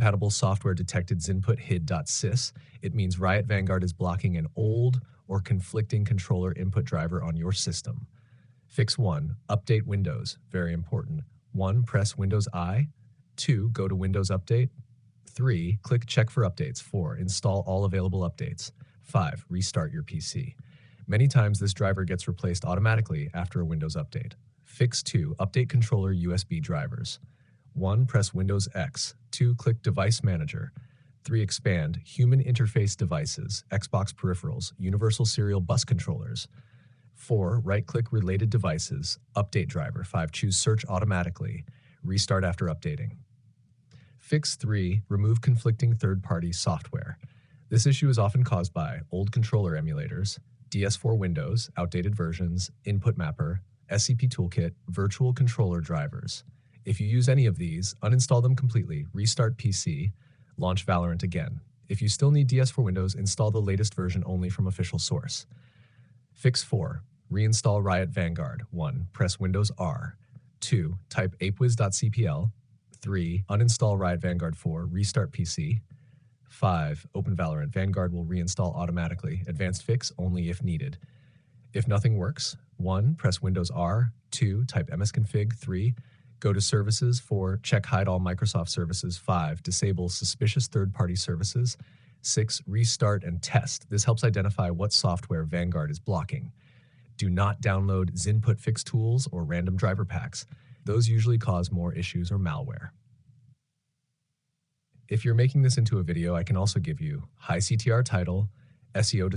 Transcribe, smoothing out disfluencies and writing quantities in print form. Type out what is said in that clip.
Incompatible Software Detected Xinput hid.sys. It means Riot Vanguard is blocking an old or conflicting controller input driver on your system. Fix 1. Update Windows. Very important. 1. Press Windows I. 2. Go to Windows Update. 3. Click Check for Updates. 4. Install all available updates. 5. Restart your PC. Many times this driver gets replaced automatically after a Windows update. Fix 2. Update controller USB drivers. 1. Press Windows X. 2. Click Device Manager. 3. Expand Human Interface Devices, Xbox Peripherals, Universal Serial Bus Controllers. 4. Right-click Related Devices, Update Driver. 5. Choose Search Automatically. Restart after updating. Fix 3. Remove conflicting third-party software. This issue is often caused by old controller emulators, DS4 Windows, outdated versions, Input Mapper, SCP Toolkit, virtual controller drivers. If you use any of these, uninstall them completely, restart PC, launch Valorant again. If you still need DS4 Windows, install the latest version only from official source. Fix 4. Reinstall Riot Vanguard. 1. Press Windows R. 2. Type apewiz.cpl. 3. Uninstall Riot Vanguard. 4. Restart PC. 5. Open Valorant. Vanguard will reinstall automatically. Advanced fix only if needed. If nothing works, 1. Press Windows R. 2. Type msconfig. 3. Go to Services. 4. Check Hide All Microsoft Services. 5. Disable suspicious third-party services. 6. Restart and test. This helps identify what software Vanguard is blocking. Do not download Xinput fix tools or random driver packs. Those usually cause more issues or malware. If you're making this into a video, I can also give you high CTR title, SEO description,